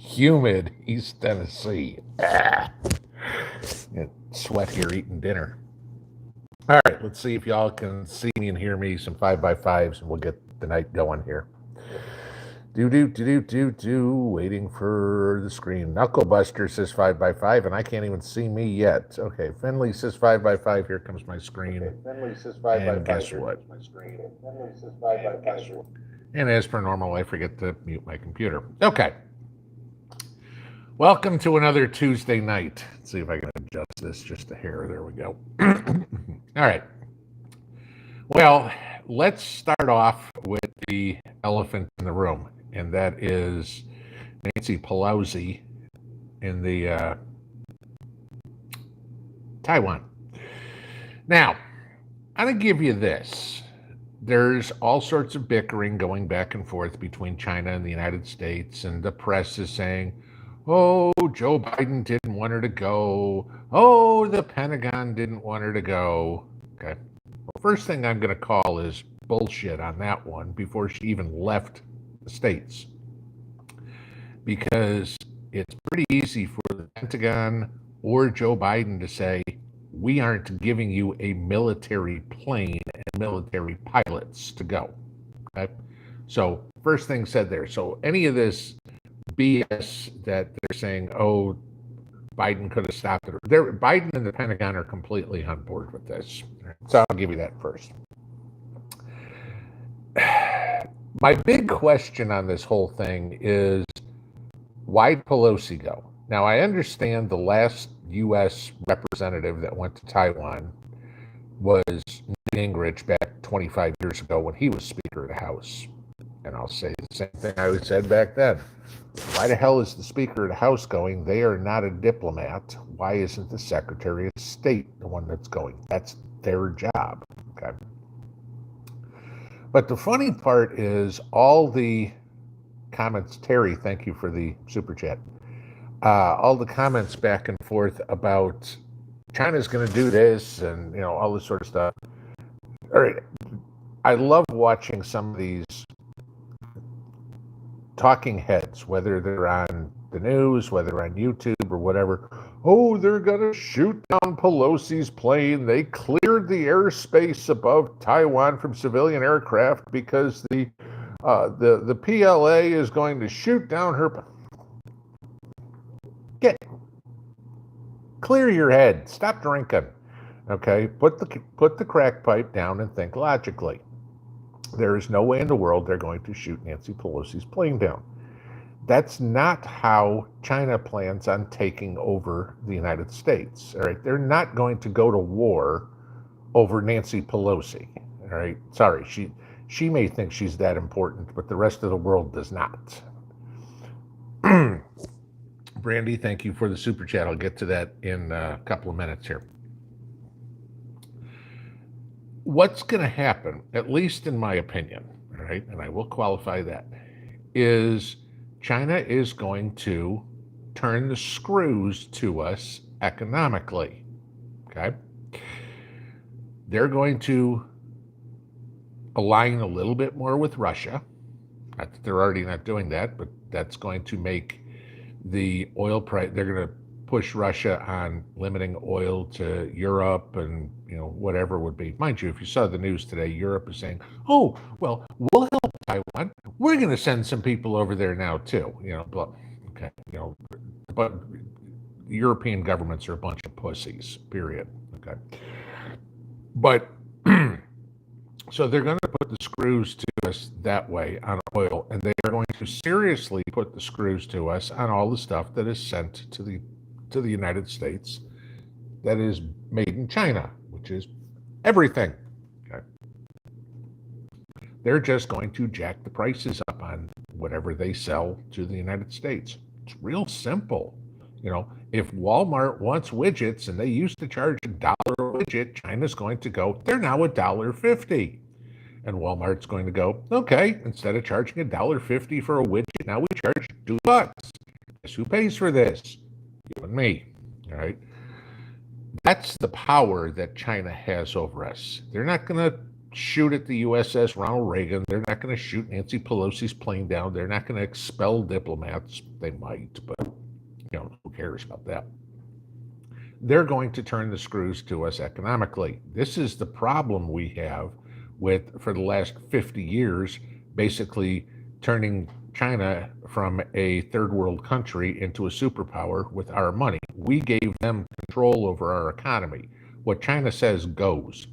humid East Tennessee. Sweat here eating dinner. All right, let's see if y'all can see me and hear me. Some 5x5s, and we'll get the night going here. Waiting for the screen. Knucklebuster says 5x5, and I can't even see me yet. Okay, Finley says 5x5. Here comes my screen. Okay, Finley says 5x5. And guess what? Finley says 5x5. And as per normal, I forget to mute my computer. Okay. Welcome to another Tuesday night. Let's see if I can adjust this just a hair. There we go. All right. Well, let's start off with the elephant in the room, and that is Nancy Pelosi in the Taiwan. Now, I'm going to give you this. There's all sorts of bickering going back and forth between China and the United States, and the press is saying, oh, Joe Biden didn't want her to go. Oh, the Pentagon didn't want her to go. Okay. Well, first thing I'm going to call is bullshit on that one before she even left the States. Because it's pretty easy for the Pentagon or Joe Biden to say, we aren't giving you a military plane and military pilots to go. Okay. So first thing said there. So any of this BS that they're saying, oh, Biden could have stopped it. Biden and the Pentagon are completely on board with this. So I'll give you that first. My big question on this whole thing is, why'd Pelosi go? Now, I understand the last U.S. representative that went to Taiwan was Newt Gingrich back 25 years ago when he was Speaker of the House. And I'll say the same thing I said back then. Why the hell is the Speaker of the House going? They are not a diplomat. Why isn't the Secretary of State the one that's going? That's their job. Okay. But the funny part is all the comments, Terry, thank you for the super chat. All the comments back and forth about China's going to do this and, all this sort of stuff. All right. I love watching some of these talking heads, whether they're on the news, whether on YouTube or whatever. Oh, they're going to shoot down Pelosi's plane. They cleared the airspace above Taiwan from civilian aircraft because the PLA is going to shoot down her. Clear your head. Stop drinking. Okay, put the crack pipe down and think logically. There is no way in the world they're going to shoot Nancy Pelosi's plane down. That's not how China plans on taking over the United States. All right, they're not going to go to war over Nancy Pelosi. All right, sorry, she may think she's that important, but the rest of the world does not. Brandy, thank you for the super chat. I'll get to that in a couple of minutes here. What's going to happen, at least in my opinion, all right, and I will qualify that, is China is going to turn the screws to us economically, okay? They're going to align a little bit more with Russia. Not that they're already not doing that, but that's going to make the oil price, they're going to push Russia on limiting oil to Europe and, whatever would be. Mind you, if you saw the news today, Europe is saying, oh, well, we'll help Taiwan. We're going to send some people over there now, too. But, okay, but European governments are a bunch of pussies, period. Okay. But, so they're going to put the screws to us that way on oil, and they are going to seriously put the screws to us on all the stuff that is sent to the United States that is made in China, which is everything. Okay. They're just going to jack the prices up on whatever they sell to the United States. It's real simple. If Walmart wants widgets and they used to charge $1 a widget, China's going to go, they're now $1.50. And Walmart's going to go, okay, instead of charging $1.50 for a widget, now we charge $2. Guess who pays for this? You and me. All right. That's the power that China has over us. They're not going to shoot at the USS Ronald Reagan. They're not going to shoot Nancy Pelosi's plane down. They're not going to expel diplomats. They might, but who cares about that? They're going to turn the screws to us economically. This is the problem we have with, for the last 50 years, basically turning China from a third world country into a superpower with our money. We gave them control over our economy. What China says goes.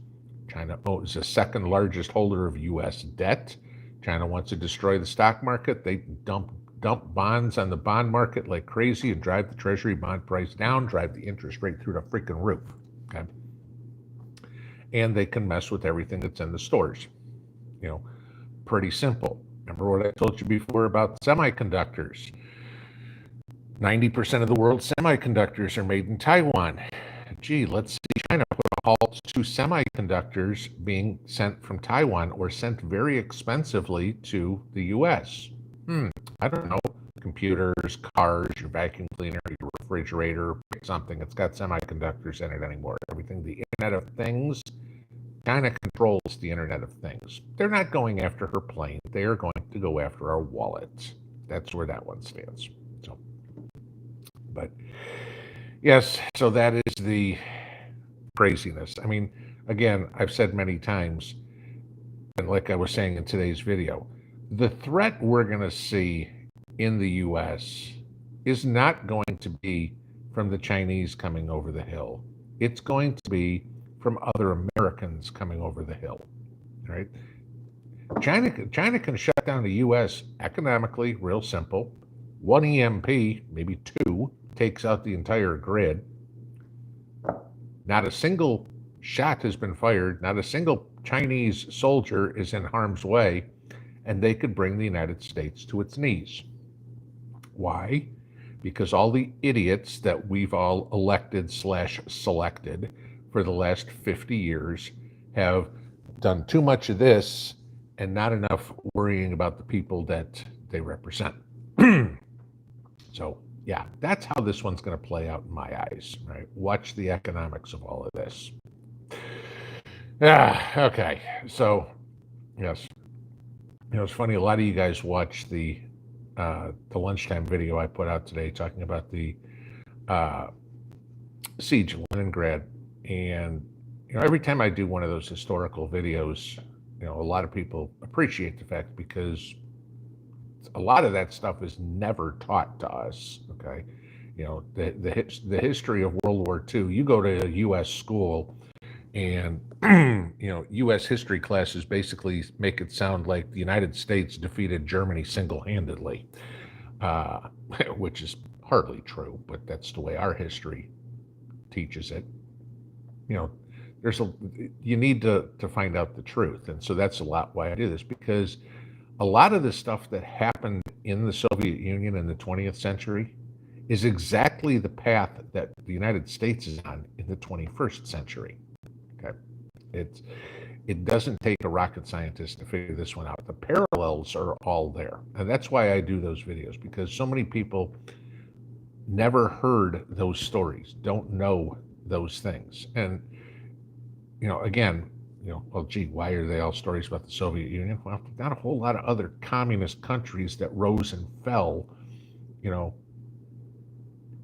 China is the second largest holder of U.S. debt. China wants to destroy the stock market. They dump bonds on the bond market like crazy and drive the treasury bond price down, drive the interest rate through the freaking roof. Okay. And they can mess with everything that's in the stores. Pretty simple. Remember what I told you before about semiconductors? 90% of the world's semiconductors are made in Taiwan. Gee, let's see China put a halt to semiconductors being sent from Taiwan or sent very expensively to the U.S. I don't know. Computers, cars, your vacuum cleaner, your refrigerator, something that's got semiconductors in it anymore. Everything, the Internet of Things, China controls the Internet of Things. They're not going after her plane. They are going to go after our wallet. That's where that one stands. So, but yes, so that is the craziness. I mean, again, I've said many times, and like I was saying in today's video, the threat we're going to see in the U.S. is not going to be from the Chinese coming over the hill. It's going to be from other Americans coming over the hill, right? China can shut down the U.S. economically, real simple. One EMP, maybe two, takes out the entire grid. Not a single shot has been fired. Not a single Chinese soldier is in harm's way, and they could bring the United States to its knees. Why? Because all the idiots that we've all elected/selected for the last 50 years have done too much of this and not enough worrying about the people that they represent. So, yeah, that's how this one's going to play out in my eyes, right? Watch the economics of all of this. Okay. So, yes. It's funny, a lot of you guys watched the lunchtime video I put out today talking about the siege of Leningrad. And, every time I do one of those historical videos, a lot of people appreciate the fact because a lot of that stuff is never taught to us, okay? The history of World War II, you go to a U.S. school and, U.S. history classes basically make it sound like the United States defeated Germany single-handedly, which is hardly true, but that's the way our history teaches it. You need to find out the truth. And so that's a lot why I do this, because a lot of the stuff that happened in the Soviet Union in the 20th century is exactly the path that the United States is on in the 21st century. Okay. It doesn't take a rocket scientist to figure this one out. The parallels are all there. And that's why I do those videos, because so many people never heard those stories, don't know those things. And, again, well, gee, why are they all stories about the Soviet Union? Well, not a whole lot of other communist countries that rose and fell,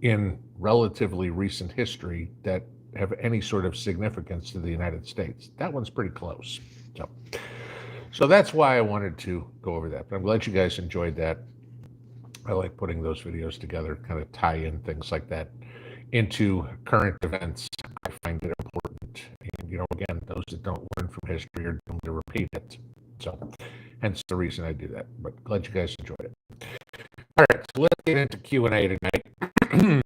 in relatively recent history that have any sort of significance to the United States. That one's pretty close. So that's why I wanted to go over that. But I'm glad you guys enjoyed that. I like putting those videos together, kind of tie in things like that into current events. I find it important. And, again, those that don't learn from history are doomed to repeat it. So hence the reason I do that. But glad you guys enjoyed it. All right, so let's get into Q&A tonight. Kind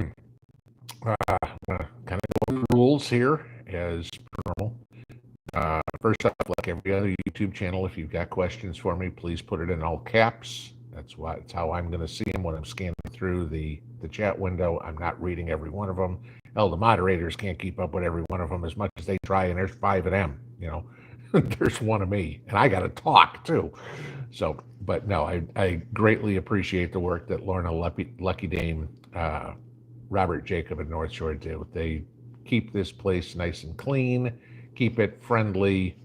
of go over the rules here as per normal. First off, like every other YouTube channel, if you've got questions for me, please put it in all caps. That's how I'm going to see them when I'm scanning through the chat window. I'm not reading every one of them. Hell, the moderators can't keep up with every one of them as much as they try, and there's 5 of them, There's one of me, and I got to talk too. So, but no, I greatly appreciate the work that Lorna Lucky Dame, Robert Jacob, and North Shore do. They keep this place nice and clean, keep it friendly,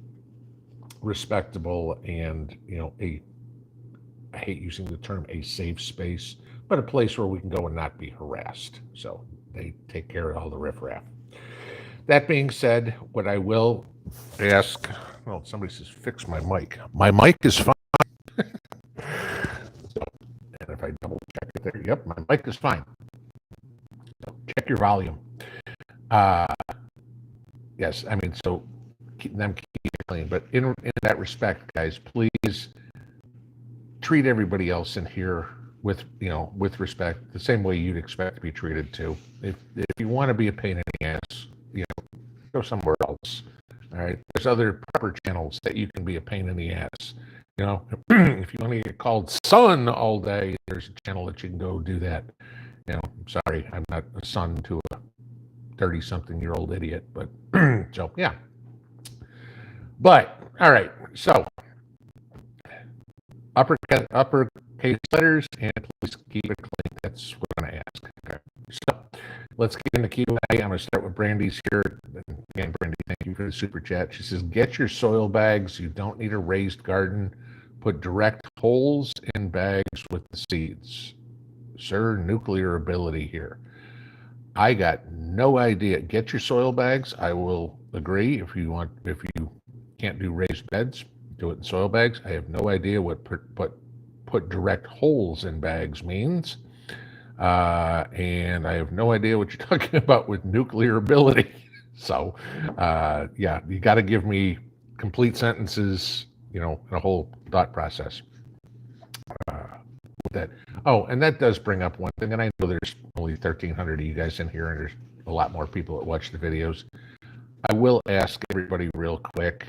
respectable and, I hate using the term a safe space, but a place where we can go and not be harassed. So they take care of all the riffraff. That being said, what I will ask, well, somebody says, fix my mic. My mic is fine. And if I double check it there, yep, my mic is fine. So check your volume. Yes, I mean, so keep it clean. But in that respect, guys, please treat everybody else in here with respect, the same way you'd expect to be treated too. If you want to be a pain in the ass, go somewhere else. All right, there's other proper channels that you can be a pain in the ass. If you want to get called son all day, there's a channel that you can go do that. I'm sorry, I'm not a son to a 30-something-year-old idiot, but so yeah. But all right, so uppercase letters, and please keep it clean. That's what I'm going to ask. Okay, so let's get into Q&A. I'm going to start with Brandy's here. Again, Brandy, thank you for the super chat. She says, get your soil bags. You don't need a raised garden. Put direct holes in bags with the seeds. Sir, nuclear ability here. I got no idea. Get your soil bags. I will agree. If you can't do raised beds, do it in soil bags. I have no idea what put direct holes in bags means. And I have no idea what you're talking about with nuclear ability. So, yeah, you got to give me complete sentences, and a whole thought process with that. Oh, and that does bring up one thing, and I know there's only 1,300 of you guys in here, and there's a lot more people that watch the videos. I will ask everybody real quick,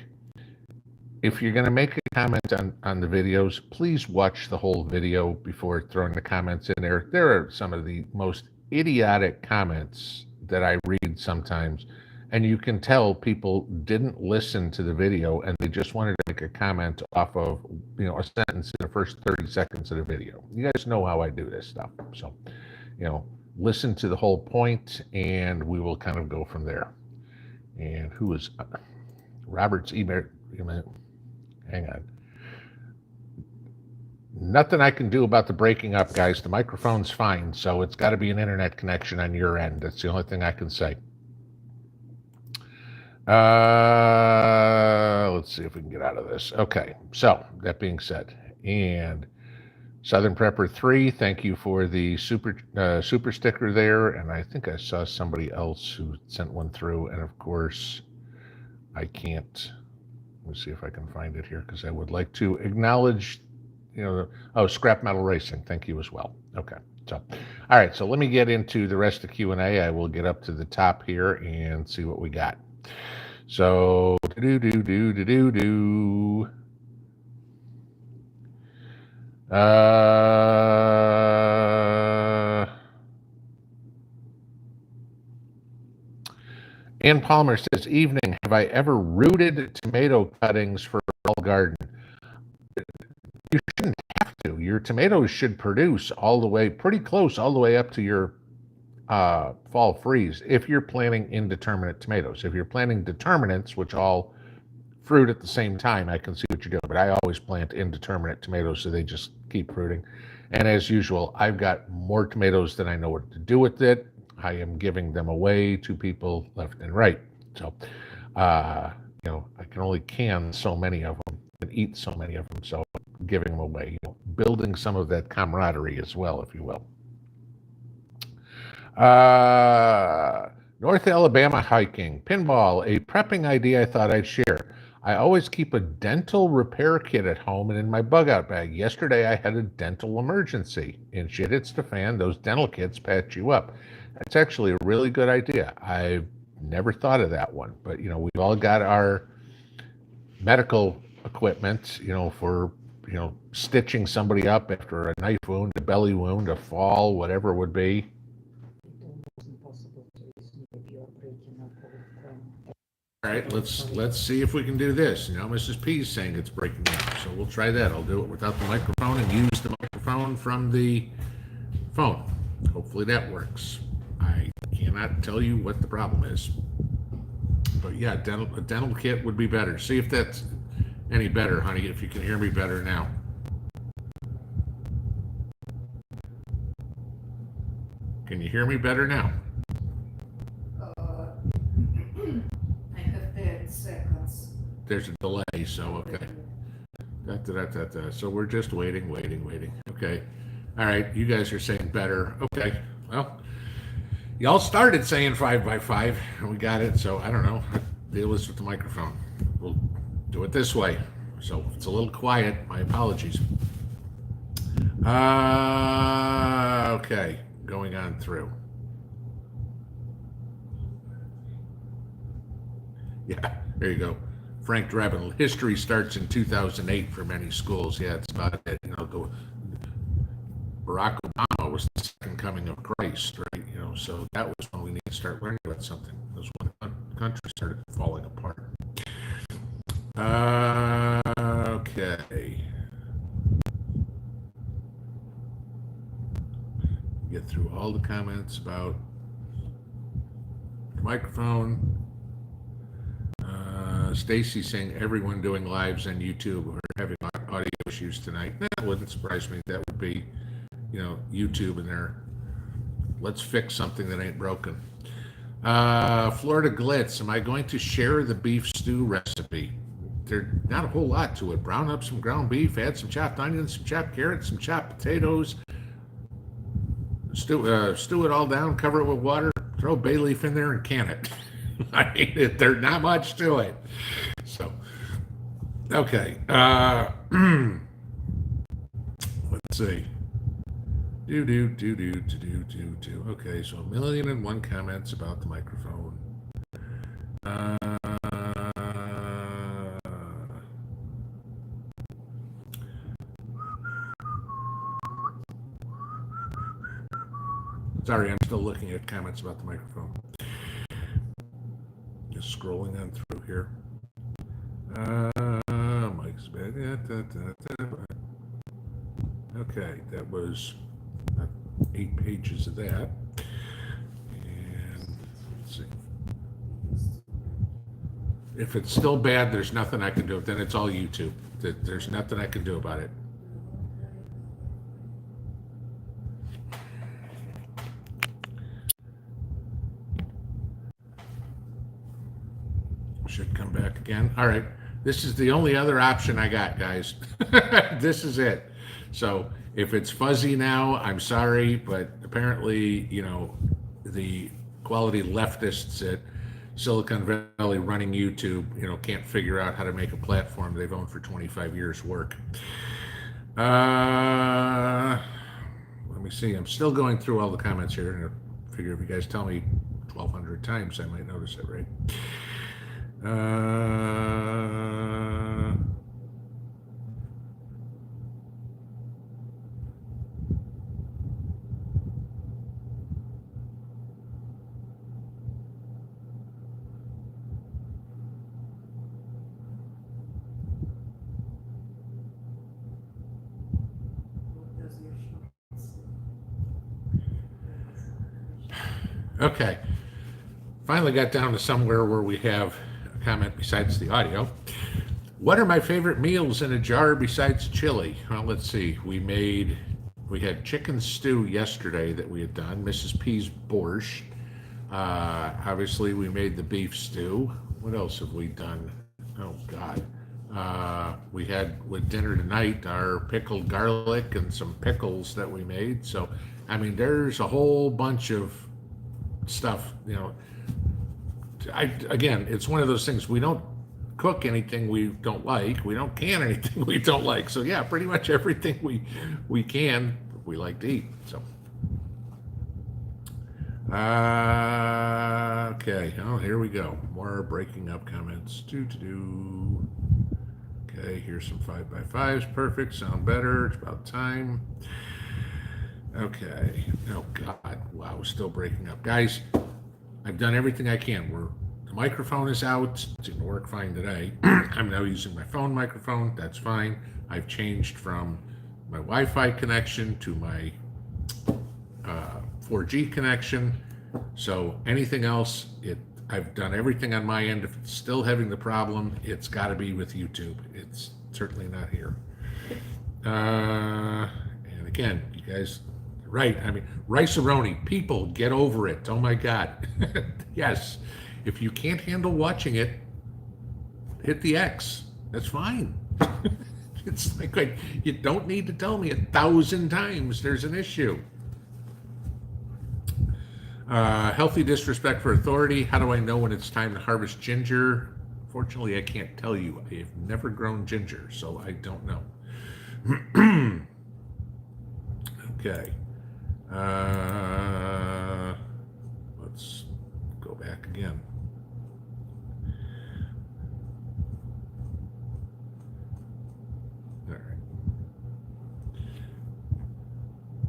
if you're going to make a comment on the videos, please watch the whole video before throwing the comments in there. There are some of the most idiotic comments that I read sometimes, and you can tell people didn't listen to the video and they just wanted to make a comment off of, a sentence in the first 30 seconds of the video. You guys know how I do this stuff. So, listen to the whole point and we will kind of go from there. And who is Robert's email? Hang on. Nothing I can do about the breaking up, guys. The microphone's fine, so it's got to be an internet connection on your end. That's the only thing I can say. Let's see if we can get out of this. Okay, so that being said, and Southern Prepper 3, thank you for the super sticker there, and I think I saw somebody else who sent one through, and of course, I can't. Let me see if I can find it here, because I would like to acknowledge, Scrap Metal Racing, thank you as well. Okay, so, all right, so let me get into the rest of Q&A. I will get up to the top here and see what we got. So, Ann Palmer says, evening, have I ever rooted tomato cuttings for all garden? You shouldn't have to. Your tomatoes should produce pretty close all the way up to your fall freeze if you're planting indeterminate tomatoes. If you're planting determinants, which all fruit at the same time, I can see what you're doing, but I always plant indeterminate tomatoes so they just keep fruiting. And as usual, I've got more tomatoes than I know what to do with it. I am giving them away to people left and right. So, I can only can so many of them and eat so many of them. So giving them away, building some of that camaraderie as well, if you will. North Alabama hiking, pinball, a prepping idea I thought I'd share. I always keep a dental repair kit at home and in my bug out bag. Yesterday I had a dental emergency, and shit hits the fan, those dental kits patch you up. That's actually a really good idea. I've never thought of that one, but we've all got our medical equipment, for stitching somebody up after a knife wound, a belly wound, a fall, whatever it would be. All right, let's see if we can do this. Mrs. P is saying it's breaking up, so we'll try that. I'll do it without the microphone and use the microphone from the phone. Hopefully that works. I cannot tell you what the problem is, but yeah, a dental kit would be better. See if that's any better, honey, if you can hear me better now. Can you hear me better now? I have 30 seconds. There's a delay, so okay. So we're just waiting. Okay. All right, you guys are saying better. Okay. Well, y'all started saying 5x5, and we got it. So I don't know. Deal is with the microphone. We'll do it this way. So if it's a little quiet, my apologies. Okay, going on through. Yeah, there you go. Frank Drebin, history starts in 2008 for many schools. Yeah, it's about it. Barack Obama was the second coming of Christ, right? So that was when we need to start learning about something. That was when the country started falling apart. Okay. Get through all the comments about the microphone. Stacy saying everyone doing lives on YouTube are having audio issues tonight. That wouldn't surprise me. That would be, YouTube and their let's fix something that ain't broken. Florida Glitz, am I going to share the beef stew recipe? There's not a whole lot to it. Brown up some ground beef, add some chopped onions, some chopped carrots, some chopped potatoes. Stew it all down, cover it with water, throw bay leaf in there, and can it. I mean, there's not much to it. So, okay. Let's see. Okay, so 1,000,001 comments about the microphone. Sorry, I'm still looking at comments about the microphone. Just scrolling on through here. Mike's bad. Okay, that was 8 pages of that. And let's see. If it's still bad, there's nothing I can do. Then it's all YouTube. There's nothing I can do about it. Should come back again. All right. This is the only other option I got, guys. This is it. So if it's fuzzy now, I'm sorry, but apparently, the quality leftists at Silicon Valley running YouTube, can't figure out how to make a platform they've owned for 25 years work. Let me see. I'm still going through all the comments here, and I figure if you guys tell me 1,200 times, I might notice it, right? Okay. Finally got down to somewhere where we have a comment besides the audio. What are my favorite meals in a jar besides chili? Well, let's see. We had chicken stew yesterday that we had done, Mrs. P's borscht. Obviously, we made the beef stew. What else have we done? Oh, God. We had with dinner tonight our pickled garlic and some pickles that we made. So, I mean, there's a whole bunch of stuff, again, it's one of those things. We don't cook anything we don't like. We don't can anything we don't like. So yeah, pretty much everything we can, we like to eat. So okay, oh, here we go. More breaking up comments. Okay, here's some 5x5s. Perfect. Sound better. It's about time. Okay. Oh God. Wow. Still breaking up, guys. I've done everything I can. The microphone is out. It's going to work fine today. I'm now using my phone microphone. That's fine. I've changed from my Wi-Fi connection to my 4G connection. So anything else, I've done everything on my end. If it's still having the problem, it's got to be with YouTube. It's certainly not here. And again, you guys, right? I mean, Rice-A-Roni, people, get over it. Oh my God. Yes, if you can't handle watching it, hit the X. That's fine. It's like you don't need to tell me 1,000 times there's an issue. Healthy disrespect for authority. How do I know when it's time to harvest ginger? Fortunately, I can't tell you. I've never grown ginger, so I don't know. Okay. Let's go back again. All right.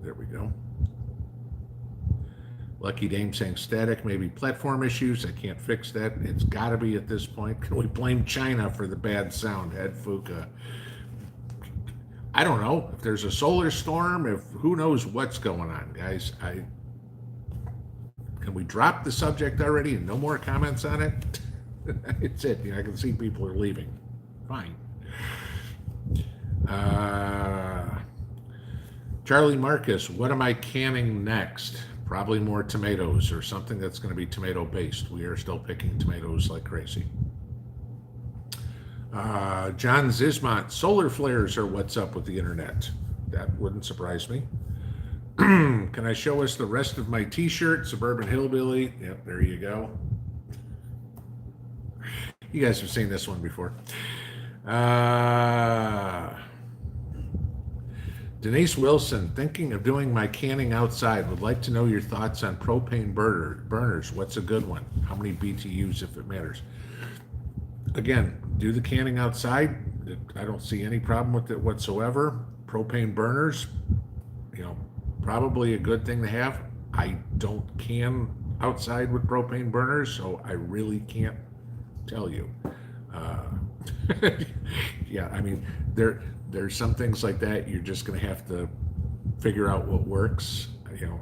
There we go. Lucky Dame saying static, maybe platform issues. I can't fix that. It's got to be at this point. Can we blame China for the bad sound? Ed Fuka. I don't know if there's a solar storm. If who knows what's going on, guys. Can we drop the subject already and no more comments on it? It's it. I can see people are leaving. Fine. Charlie Marcus, what am I canning next? Probably more tomatoes or something that's going to be tomato based. We are still picking tomatoes like crazy. John Zismont, solar flares are what's up with the internet. That wouldn't surprise me. Can I show us the rest of my t-shirt? Suburban Hillbilly. Yep, there you go. You guys have seen this one before. Denise Wilson, thinking of doing my canning outside. Would like to know your thoughts on propane burners. What's a good one? How many BTUs if it matters? Again, do the canning outside. I don't see any problem with it whatsoever. Propane burners, probably a good thing to have. I don't can outside with propane burners, so I really can't tell you. Yeah, I mean, there's some things like that you're just going to have to figure out what works.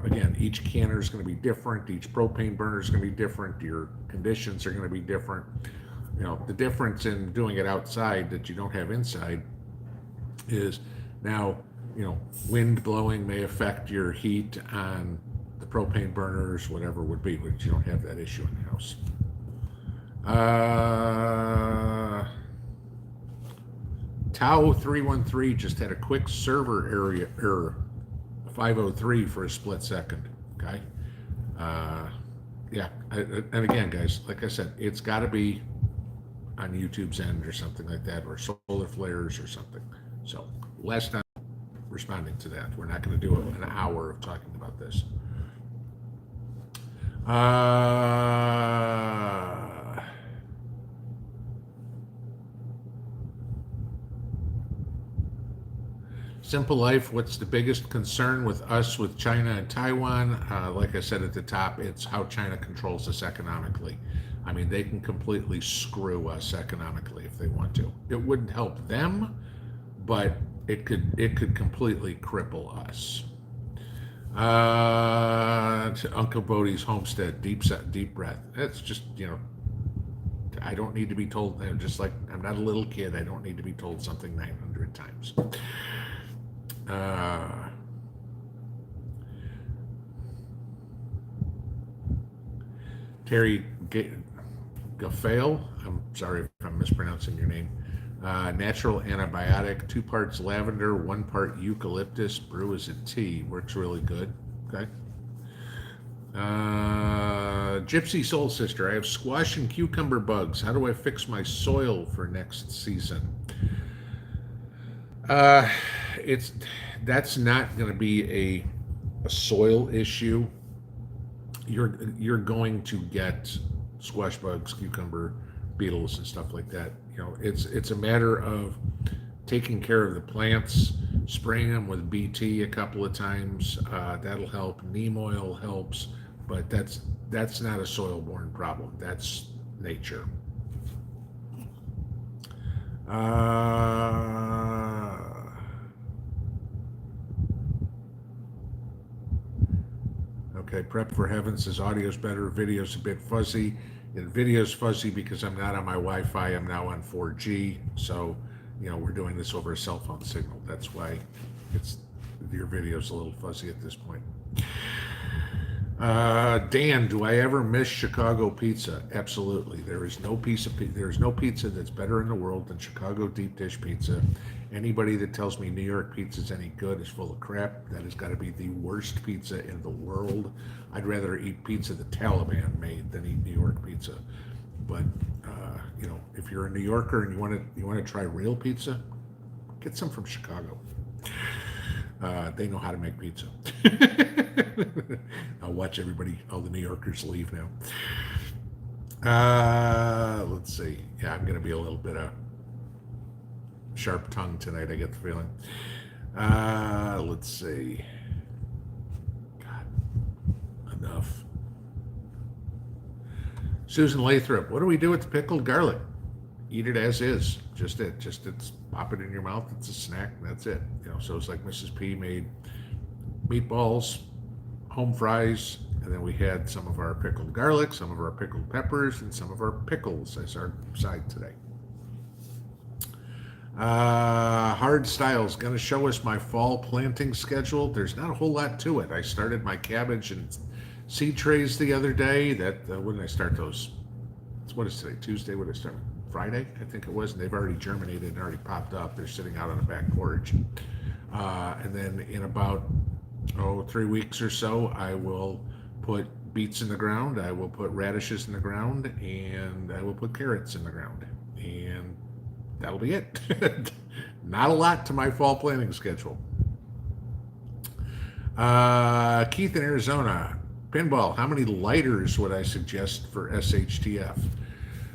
Again, each canner is going to be different. Each propane burner is going to be different. Your conditions are going to be different. The difference in doing it outside that you don't have inside is now, wind blowing may affect your heat on the propane burners, whatever it would be, but you don't have that issue in the house. Tau313 just had a quick server area error, 503 for a split second. Okay. Yeah. And again, guys, like I said, it's got to be on YouTube's end or something like that, or solar flares or something. So last time responding to that, we're not going to do an hour of talking about this. Simple Life, what's the biggest concern with us with China and Taiwan? Like I said at the top, it's how China controls us economically. I mean, they can completely screw us economically if they want to. It wouldn't help them, but it could completely cripple us. To Uncle Bodie's homestead, deep breath. That's just, I don't need to be told. Just like I'm not a little kid, I don't need to be told something 900 times. Terry Gaffale, I'm sorry if I'm mispronouncing your name. Natural antibiotic, 2 parts lavender, 1 part eucalyptus, brew as a tea. Works really good. Okay. Gypsy Soul Sister, I have squash and cucumber bugs. How do I fix my soil for next season? That's not going to be a soil issue. You're going to get squash bugs, cucumber beetles, and stuff like that. It's a matter of taking care of the plants, spraying them with BT a couple of times. That'll help. Neem oil helps, but that's not a soil-borne problem. That's nature. Okay, Prep for Heaven says audio's better, video's a bit fuzzy. And video's fuzzy because I'm not on my Wi-Fi. I'm now on 4G. So, we're doing this over a cell phone signal. That's why your video's a little fuzzy at this point. Dan, do I ever miss Chicago pizza? Absolutely. There's no pizza that's better in the world than Chicago deep dish pizza. Anybody that tells me New York pizza is any good is full of crap. That has got to be the worst pizza in the world. I'd rather eat pizza the Taliban made than eat New York pizza. But if you're a New Yorker and you want to try real pizza, get some from Chicago. They know how to make pizza. I'll watch all the New Yorkers leave now. Let's see. Yeah, I'm going to be a little bit of sharp tongue tonight, I get the feeling. Let's see. God, enough. Susan Lathrop, what do we do with the pickled garlic? Eat it as is. Just it's pop it in your mouth. It's a snack. That's it. So it's like Mrs. P made meatballs, home fries, and then we had some of our pickled garlic, some of our pickled peppers, and some of our pickles as our side today. Hard Styles going to show us my fall planting schedule. There's not a whole lot to it. I started my cabbage and seed trays the other day. When did I start those? What is today? Tuesday? What did I start? Friday, I think it was, and they've already germinated and already popped up. They're sitting out on the back porch. And then in about 3 weeks or so, I will put beets in the ground, I will put radishes in the ground, and I will put carrots in the ground. And that'll be it. Not a lot to my fall planting schedule. Keith in Arizona, Pinball, how many lighters would I suggest for SHTF?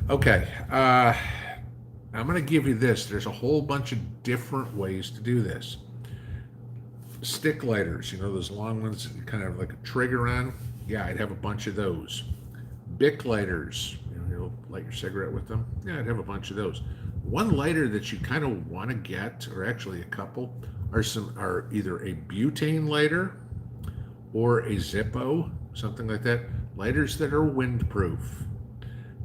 Okay, I'm going to give you this. There's a whole bunch of different ways to do this. Stick lighters, those long ones that you kind of like a trigger on. Yeah, I'd have a bunch of those. Bic lighters, you'll light your cigarette with them. Yeah, I'd have a bunch of those. One lighter that you kind of want to get, or actually a couple, are either a butane lighter or a Zippo, something like that. Lighters that are windproof.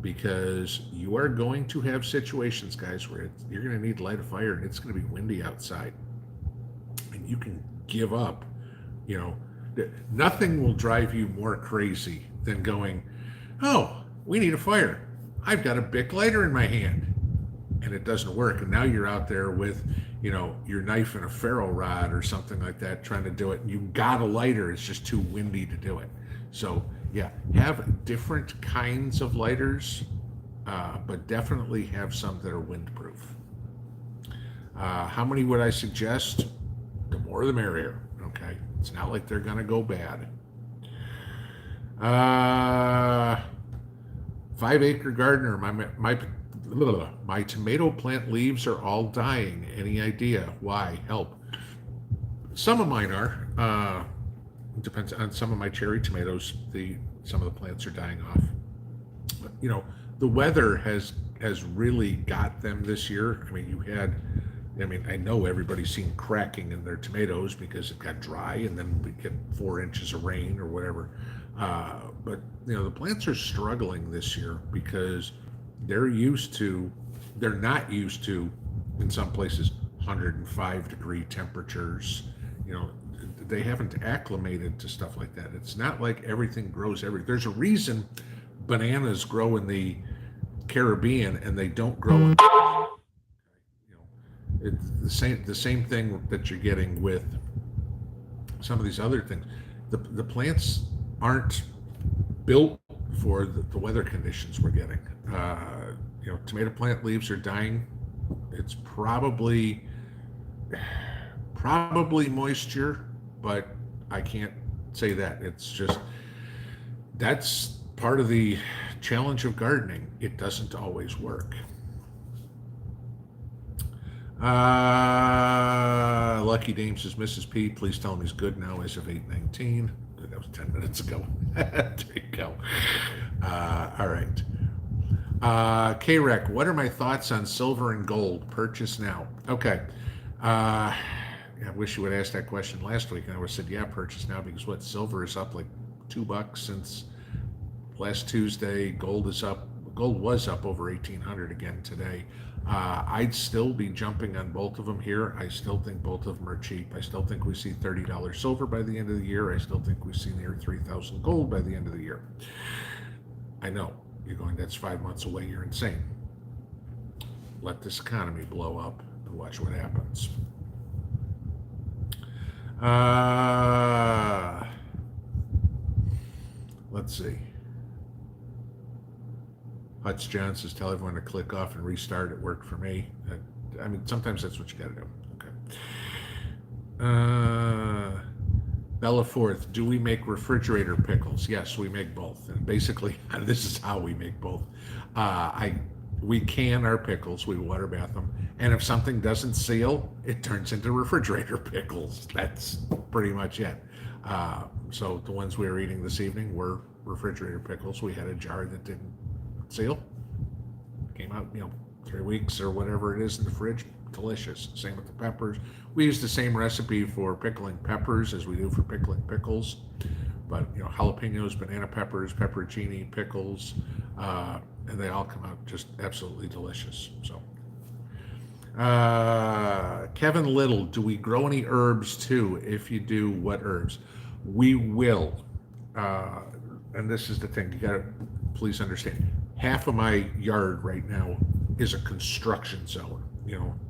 Because you are going to have situations, guys, where you're going to need to light a fire and it's going to be windy outside. And you can give up. Nothing will drive you more crazy than going, oh, we need a fire. I've got a Bic lighter in my hand. And it doesn't work. And now you're out there with, your knife and a ferro rod or something like that trying to do it. And you got a lighter. It's just too windy to do it. So, yeah, have different kinds of lighters, but definitely have some that are windproof. How many would I suggest? The more the merrier, okay? It's not like they're going to go bad. 5-acre gardener, my tomato plant leaves are all dying. Any idea why? Help. Some of mine are. It depends on some of my cherry tomatoes. Some of the plants are dying off. But, the weather has really got them this year. I know everybody's seen cracking in their tomatoes because it got dry and then we get 4 inches of rain or whatever. But the plants are struggling this year because they're not used to, in some places, 105-degree temperatures. They haven't acclimated to stuff like that. It's not like everything grows everywhere. There's a reason bananas grow in the Caribbean and they don't grow in it's the same thing that you're getting with some of these other things. The plants aren't built for the weather conditions we're getting. Tomato plant leaves are dying. It's probably moisture, but I can't say that. It's just, that's part of the challenge of gardening. It doesn't always work. Lucky Dame says, Mrs. P, please tell him he's good now as of 8:19. That was 10 minutes ago. There you go. All right. K-Rec, what are my thoughts on silver and gold? Purchase now. Okay. I wish you would have asked that question last week, and I would have said, yeah, purchase now, because silver is up like $2 since last Tuesday. Gold is up. Gold was up over 1,800 again today. I'd still be jumping on both of them here. I still think both of them are cheap. I still think we see $30 silver by the end of the year. I still think we see near 3,000 gold by the end of the year. I know you're going, that's 5 months away. You're insane. Let this economy blow up and watch what happens. Let's see. Hutch John says, tell everyone to click off and restart. It worked for me. I mean, sometimes that's what you got to do. Okay. Bella Fourth, do we make refrigerator pickles? Yes, we make both. And basically, this is how we make both. We can our pickles, we water bath them, and if something doesn't seal, it turns into refrigerator pickles. That's pretty much it. So the ones we were eating this evening were refrigerator pickles. We had a jar that didn't seal. Came out, 3 weeks or whatever it is in the fridge. Delicious. Same with the peppers. We use the same recipe for pickling peppers as we do for pickling pickles. But, jalapenos, banana peppers, pepperoncini, pickles, and they all come out just absolutely delicious. So, Kevin Little, do we grow any herbs too? If you do, what herbs? We will. And this is the thing, you gotta please understand. Half of my yard right now is a construction zone.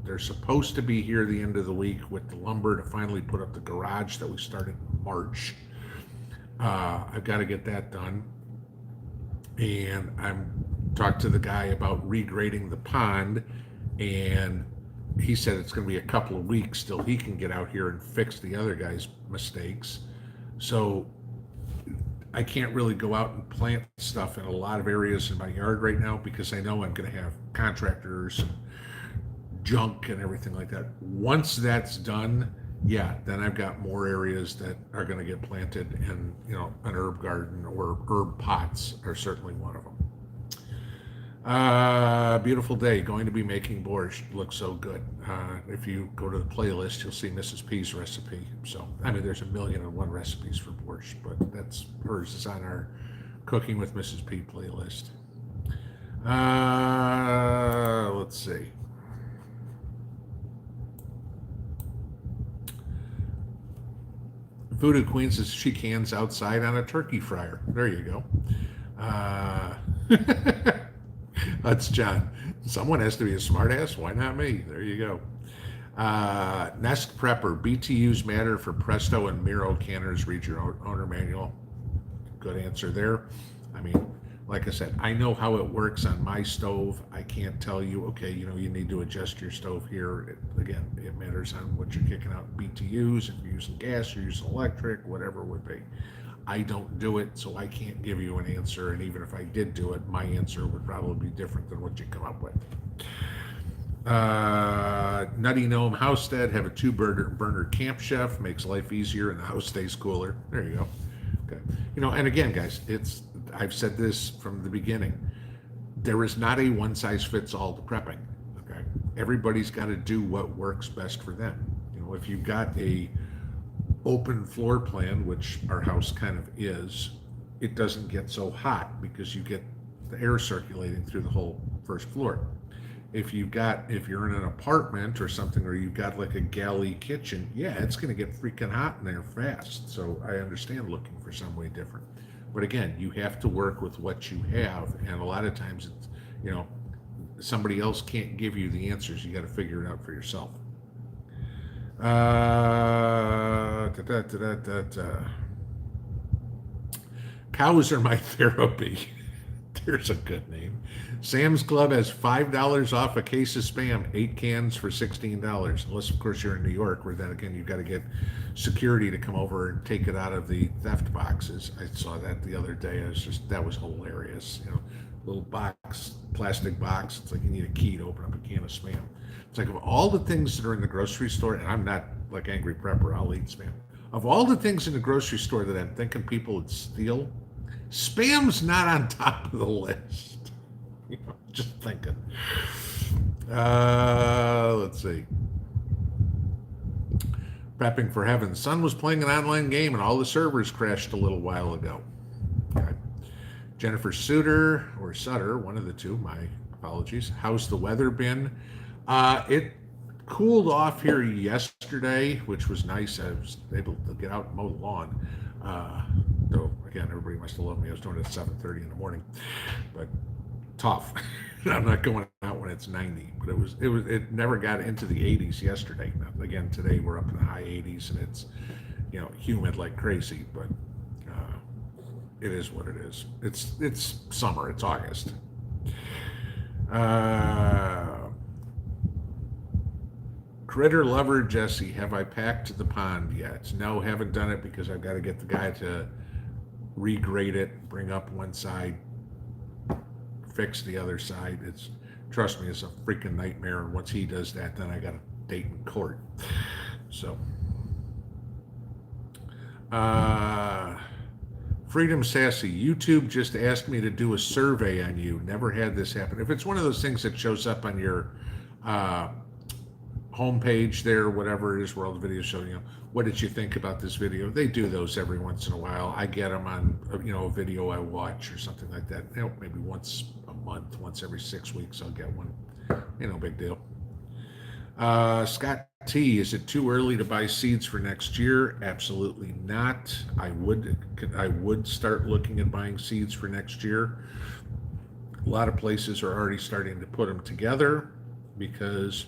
They're supposed to be here the end of the week with the lumber to finally put up the garage that we started in March. I've got to get that done. And I'm talked to the guy about regrading the pond, and he said it's going to be a couple of weeks till he can get out here and fix the other guy's mistakes. So I can't really go out and plant stuff in a lot of areas in my yard right now because I know I'm going to have contractors and junk and everything like that. Once that's done, then I've got more areas that are going to get planted, and an herb garden or herb pots are certainly one of them. Beautiful day. Going to be making borscht. Looks so good. If you go to the playlist, you'll see Mrs. P's recipe. So, there's 1,000,001 recipes for borscht, but that's hers is on our Cooking with Mrs. P playlist. Let's see. Voodoo Queen says she cans outside on a turkey fryer. There you go. That's John. Someone has to be a smartass. Why not me? There you go. Nest Prepper. BTUs matter for Presto and Miro canners. Read your owner manual. Good answer there. Like I said, I know how it works on my stove. I can't tell you, okay, you need to adjust your stove here. It matters on what you're kicking out BTUs. If you're using gas, you're using electric, whatever it would be. I don't do it, so I can't give you an answer. And even if I did do it, my answer would probably be different than what you come up with. Nutty Gnome Housestead, have a 2-burner camp chef, makes life easier and the house stays cooler. There you go. Okay. And again, guys, I've said this from the beginning. There is not a one-size-fits-all to prepping. Okay, everybody's got to do what works best for them. If you've got a open floor plan, which our house kind of is, it doesn't get so hot because you get the air circulating through the whole first floor. If you're in an apartment or something, or you've got like a galley kitchen, it's going to get freaking hot in there fast. So I understand looking for some way different. But again, you have to work with what you have, and a lot of times it's, somebody else can't give you the answers. You got to figure it out for yourself. Cows are my therapy. There's a good name. Sam's Club has $5 off a case of Spam, 8 cans for $16. Unless, of course, you're in New York, where then again you've got to get security to come over and take it out of the theft boxes. I saw that the other day. That was hilarious. Little box, plastic box. It's like you need a key to open up a can of Spam. It's like, of all the things that are in the grocery store, and I'm not like Angry Prepper, I'll eat Spam. Of all the things in the grocery store that I'm thinking people would steal, Spam's not on top of the list. Just thinking. Let's see. Prepping for heaven. Son was playing an online game and all the servers crashed a little while ago. Okay. Jennifer Suter, or Sutter, one of the two, my apologies. How's the weather been? It cooled off here yesterday, which was nice. I was able to get out and mow the lawn. Though, again, everybody must have loved me. I was doing it at 7:30 in the morning. But tough. I'm not going out when it's 90, but it never got into the 80s yesterday. Now, again, today we're up in the high 80s and it's, humid like crazy, but it is what it is. It's summer. It's August. Critter lover Jesse, have I packed the pond yet? No, haven't done it because I've got to get the guy to regrade it, bring up one side, fix the other side. Trust me, it's a freaking nightmare. And once he does that, then I got a date in court. So, Freedom Sassy, YouTube just asked me to do a survey on you. Never had this happen. If it's one of those things that shows up on your homepage there, whatever it is, where all the videos show, what did you think about this video? They do those every once in a while. I get them on, a video I watch or something like that. Maybe once a month, once every 6 weeks, I'll get one. Big deal. Scott T, is it too early to buy seeds for next year? Absolutely not. I would start looking at buying seeds for next year. A lot of places are already starting to put them together because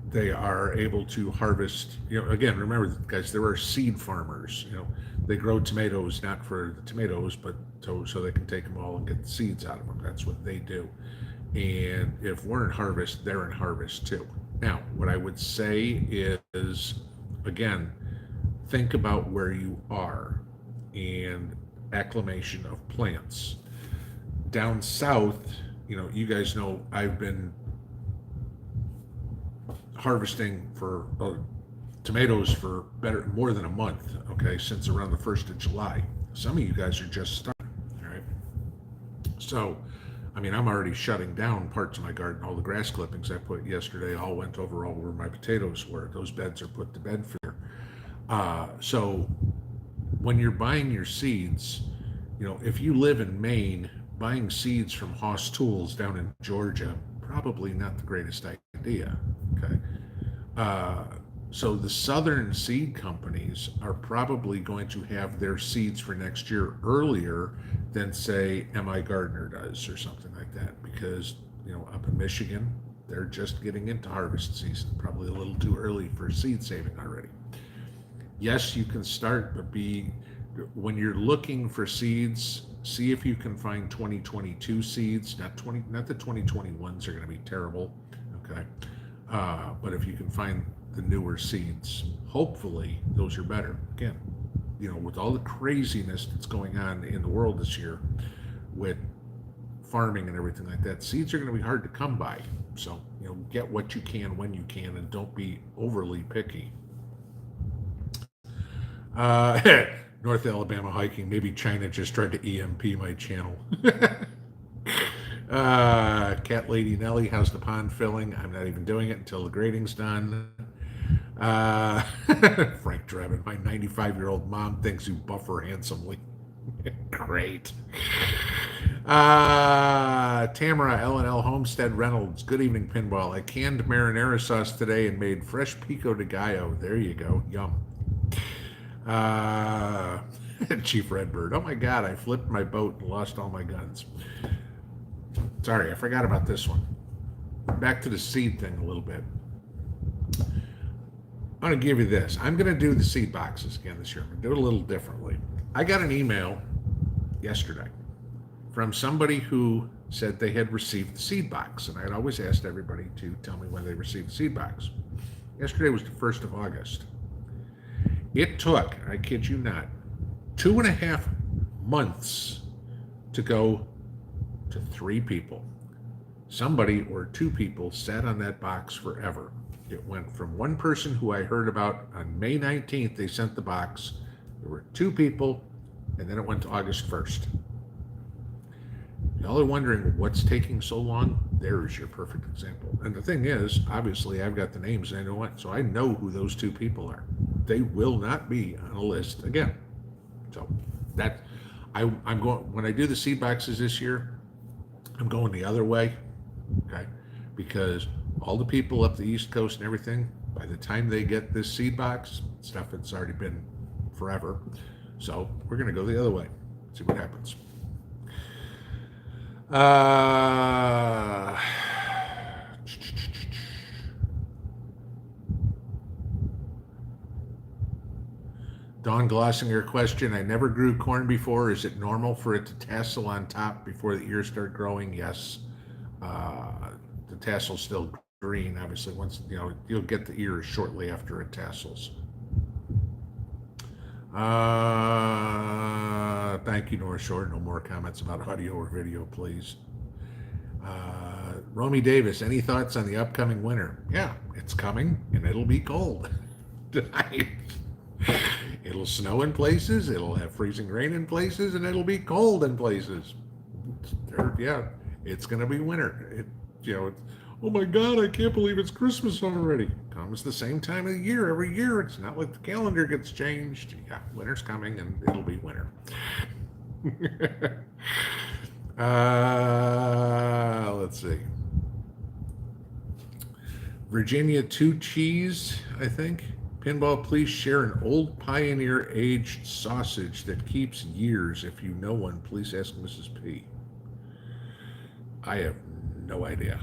they are able to harvest. Again, remember, guys, there are seed farmers. They grow tomatoes not for the tomatoes, but so they can take them all and get the seeds out of them. That's what they do. And if we're in harvest, they're in harvest too. Now, what I would say is, again, think about where you are and acclimation of plants. Down south, you guys know I've been harvesting for tomatoes for more than a month, okay, since around the 1st of July. Some of you guys are just starting, all right? So, I'm already shutting down parts of my garden. All the grass clippings I put yesterday all went over all where my potatoes were. Those beds are put to bed for you. So when you're buying your seeds, if you live in Maine, buying seeds from Haas Tools down in Georgia, probably not the greatest idea, okay? So the southern seed companies are probably going to have their seeds for next year earlier than, say, M.I. Gardner does or something like that, because up in Michigan, they're just getting into harvest season, probably a little too early for seed saving already. Yes, you can start, but when you're looking for seeds, see if you can find 2022 seeds, not the 2021s are going to be terrible, okay? But if you can find the newer seeds, hopefully those are better. Again, with all the craziness that's going on in the world this year with farming and everything like that, seeds are going to be hard to come by. So, get what you can when you can and don't be overly picky. North Alabama hiking, maybe China just tried to EMP my channel. Cat Lady Nelly, how's the pond filling? I'm not even doing it until the grading's done. Frank Drebin, my 95-year-old mom thinks you buffer handsomely. Great. Tamara L&L Homestead Reynolds, good evening, Pinball. I canned marinara sauce today and made fresh pico de gallo. There you go. Yum. Chief Redbird, oh my God, I flipped my boat and lost all my guns. Sorry, I forgot about this one. Back to the seed thing a little bit. I'm going to give you this. I'm going to do the seed boxes again this year. I'm going to do it a little differently. I got an email yesterday from somebody who said they had received the seed box, and I had always asked everybody to tell me when they received the seed box. Yesterday was the 1st of August. It took, I kid you not, 2.5 months to go to 3 people. Somebody or 2 people sat on that box forever. It went from one person who I heard about on May 19th, they sent the box. There were 2 people, and then it went to August 1st. Y'all are wondering what's taking so long? There's your perfect example. And the thing is, obviously, I've got the names and I know what, so I know who those two people are. They will not be on a list again. So that I'm going when I do the seed boxes this year. I'm going the other way, okay? Because all the people up the East Coast and everything, by the time they get this seed box stuff, it's already been forever. So we're gonna go the other way. See what happens. Uh, Don Glossinger question, I never grew corn before. Is it normal for it to tassel on top before the ears start growing? Yes. The tassel's still green, obviously. Once, you'll get the ears shortly after it tassels. Thank you, North Shore. No more comments about audio or video, please. Romy Davis, any thoughts on the upcoming winter? Yeah, it's coming and it'll be cold. It'll snow in places, it'll have freezing rain in places, and it'll be cold in places. Yeah, it's going to be winter. Oh my God, I can't believe it's Christmas already. Comes the same time of the year every year. It's not like the calendar gets changed. Yeah, winter's coming and it'll be winter. Let's see. Virginia 2 Cheese, I think. Pinball, please share an old Pioneer aged sausage that keeps years. If you know one, please ask Mrs. P. I have no idea.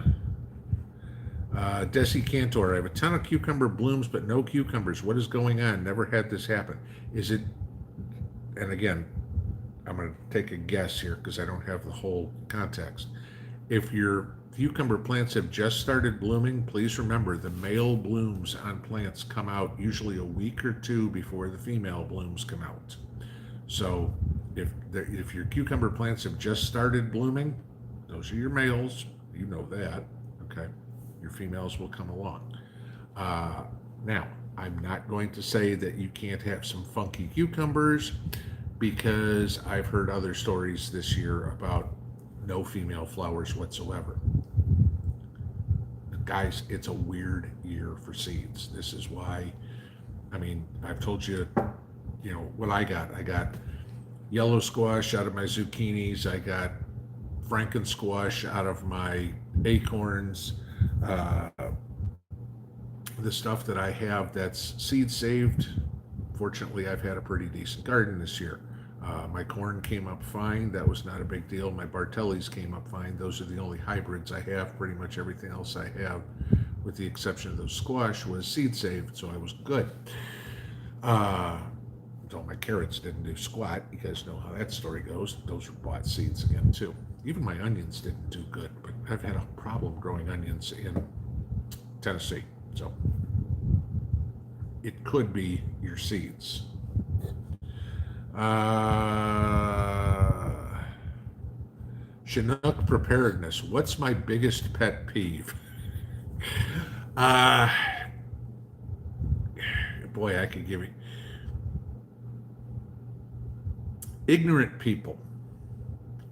Desi Cantor, I have a ton of cucumber blooms, but no cucumbers. What is going on? Never had this happen. Is it, and again, I'm going to take a guess here because I don't have the whole context. If your cucumber plants have just started blooming, please remember the male blooms on plants come out usually a week or two before the female blooms come out. So if your cucumber plants have just started blooming, those are your males. You know that, okay? Your females will come along. Now, I'm not going to say that you can't have some funky cucumbers because I've heard other stories this year about no female flowers whatsoever. Guys, it's a weird year for seeds. This is why, I've told you, what I got. I got yellow squash out of my zucchinis. I got franken squash out of my acorns. The stuff that I have that's seed saved, fortunately, I've had a pretty decent garden this year. My corn came up fine. That was not a big deal. My Bartellis came up fine. Those are the only hybrids I have. Pretty much everything else I have, with the exception of those squash, was seed saved, so I was good. So my carrots didn't do squat. You guys know how that story goes. Those were bought seeds again, too. Even my onions didn't do good, but I've had a problem growing onions in Tennessee. So it could be your seeds. Chinook preparedness. What's my biggest pet peeve? Boy, I could give you. Ignorant people,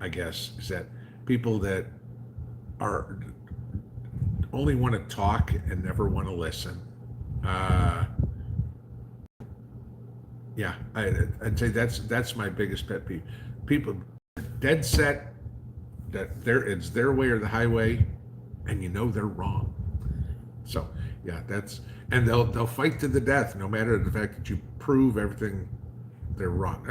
I guess, is that people that are only want to talk and never want to listen. Yeah, I'd say that's my biggest pet peeve. People dead set that it's their way or the highway, and they're wrong. So yeah, and they'll fight to the death, no matter the fact that you prove everything they're wrong.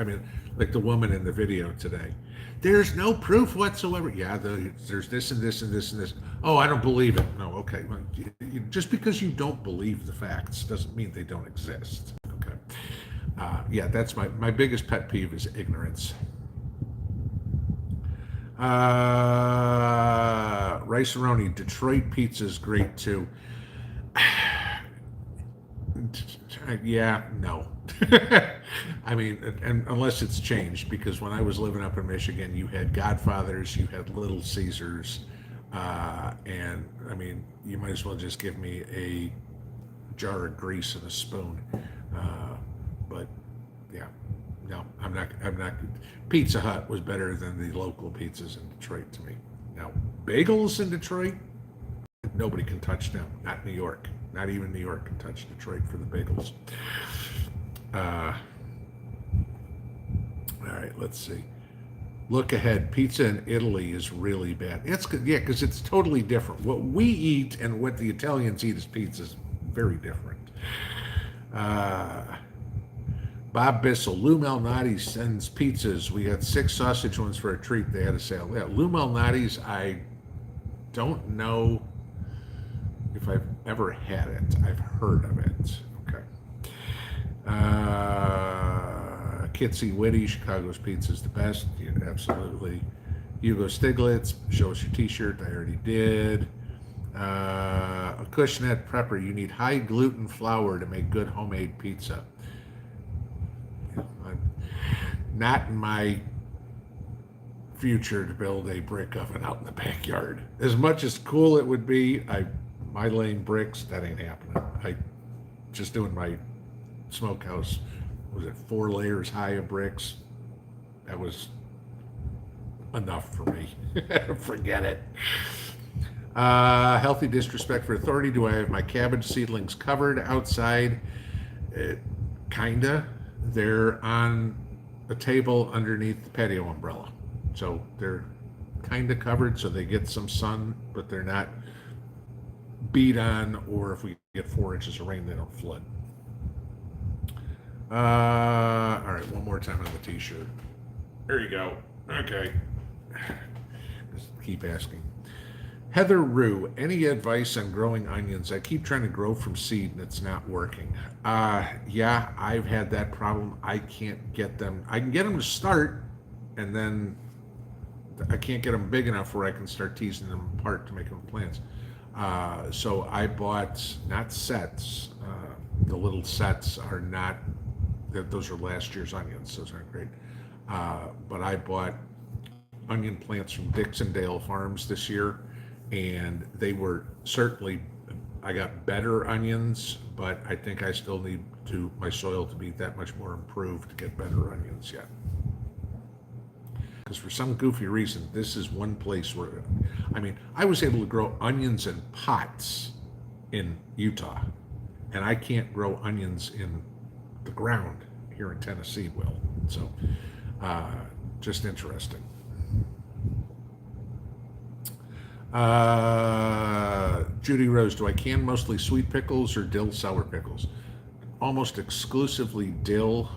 Like the woman in the video today. There's no proof whatsoever. Yeah, there's this and this and this and this. Oh, I don't believe it. No, okay. Well, just because you don't believe the facts doesn't mean they don't exist. Okay. Yeah, that's my biggest pet peeve is ignorance. Rice-A-Roni, Detroit pizza is great too. Yeah, no. And unless it's changed, because when I was living up in Michigan, you had Godfathers, you had Little Caesars, and you might as well just give me a jar of grease and a spoon. But yeah, no, I'm not. Pizza Hut was better than the local pizzas in Detroit to me. Now, bagels in Detroit, nobody can touch them. Not New York. Not even New York can touch Detroit for the bagels. All right, let's see. Look ahead. Pizza in Italy is really bad. It's yeah, because it's totally different. What we eat and what the Italians eat as pizza is very different. Uh, Bob Bissell, Lou Malnati sends pizzas. We got 6 sausage ones for a treat. They had a sale. Yeah, Lou Malnati's, I don't know if I've ever had it. I've heard of it. Okay. Kitsy Witty, Chicago's Pizza is the best. Yeah, absolutely. Hugo Stiglitz, show us your t-shirt. I already did. A Cushnet Prepper, you need high gluten flour to make good homemade pizza. Not in my future to build a brick oven out in the backyard. As much as cool it would be, my laying bricks, that ain't happening. I just doing my smokehouse, was it 4 layers high of bricks? That was enough for me. Forget it. Healthy disrespect for authority. Do I have my cabbage seedlings covered outside? Kinda. They're on a table underneath the patio umbrella. So they're kinda covered so they get some sun, but they're not beat on, or if we get 4 inches of rain, they don't flood. All right, one more time on the t-shirt. There you go. Okay. Just keep asking. Heather Rue, any advice on growing onions? I keep trying to grow from seed and it's not working. Yeah, I've had that problem. I can't get them. I can get them to start, and then I can't get them big enough where I can start teasing them apart to make them plants. So I bought, not sets. The little sets are not, those are last year's onions. Those aren't great. But I bought onion plants from Dixondale Farms this year, and they were certainly, I got better onions, but I think I still need my soil to be that much more improved to get better onions yet. Because for some goofy reason, this is one place where, I was able to grow onions in pots in Utah, and I can't grow onions in the ground here in Tennessee, Will. So, just interesting. Judy Rose, do I can mostly sweet pickles or dill sour pickles? Almost exclusively dill.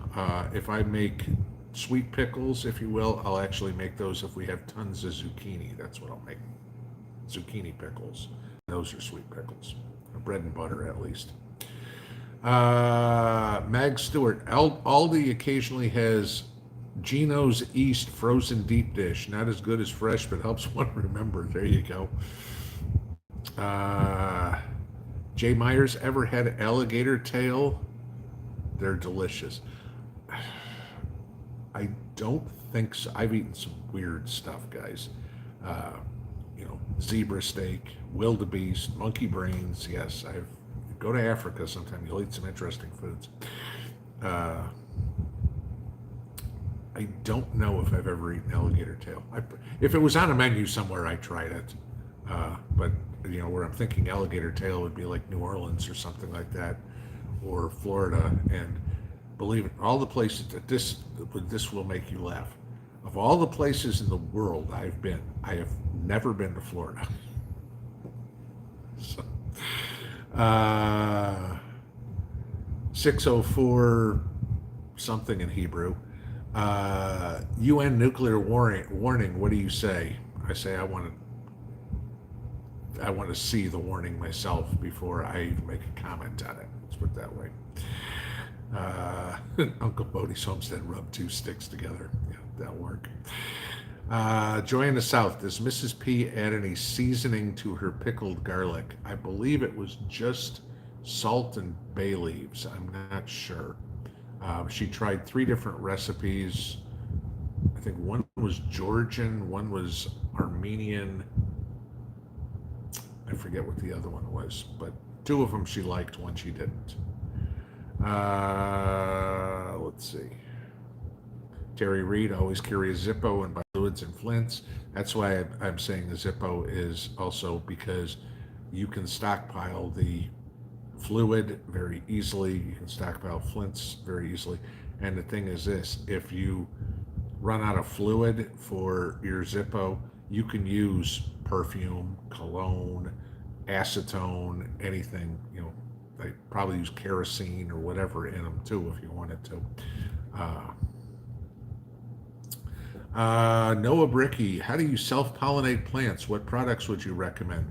If I make sweet pickles, if you will, I'll actually make those if we have tons of zucchini. That's what I'll make. Zucchini pickles. Those are sweet pickles. Bread and butter, at least. Mag Stewart, Aldi occasionally has Gino's East frozen deep dish. Not as good as fresh, but helps one remember. There you go. Jay Myers, ever had alligator tail? They're delicious. I don't think so. I've eaten some weird stuff, guys. Zebra steak, wildebeest, monkey brains. Yes, go to Africa sometime. You'll eat some interesting foods. I don't know if I've ever eaten alligator tail. If it was on a menu somewhere, I tried it. But where I'm thinking alligator tail would be like New Orleans or something like that, or Florida. And believe it, all the places that this will make you laugh. Of all the places in the world I've been, I have never been to Florida. So, 604 something in Hebrew. UN nuclear warning. What do you say? I say I want to see the warning myself before I even make a comment on it. Let's put it that way. Uncle Bodie's homestead rubbed 2 sticks together. Yeah, that'll work. Joy in the South. Does Mrs. P add any seasoning to her pickled garlic? I believe it was just salt and bay leaves. I'm not sure. She tried 3 different recipes. I think one was Georgian, one was Armenian. I forget what the other one was, but 2 of them she liked, one she didn't. Let's see. Terry Reed, always carry a Zippo and buy fluids and flints. That's why I'm saying the Zippo is also because you can stockpile the fluid very easily. You can stockpile flints very easily. And the thing is this, if you run out of fluid for your Zippo, you can use perfume, cologne, acetone, anything, they probably use kerosene or whatever in them too if you wanted to. Noah Bricky, how do you self-pollinate plants? What products would you recommend?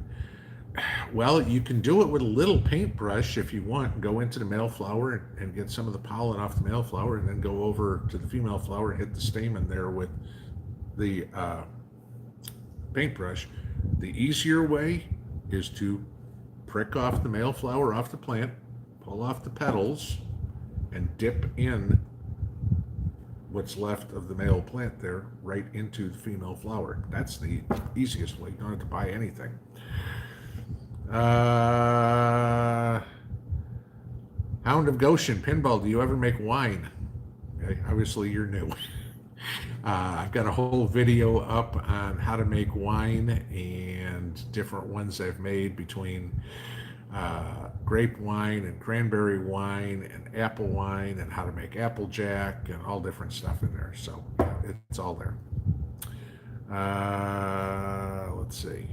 Well, you can do it with a little paintbrush if you want. Go into the male flower and get some of the pollen off the male flower, and then go over to the female flower and hit the stamen there with the paintbrush. The easier way is to prick off the male flower off the plant, pull off the petals, and dip in what's left of the male plant there right into the female flower. That's the easiest way. You don't have to buy anything. Hound of Goshen, Pinball, do you ever make wine? Okay, obviously you're new. I've got a whole video up on how to make wine and different ones I've made between grape wine and cranberry wine and apple wine and how to make applejack and all different stuff in there. So yeah, it's all there. Let's see.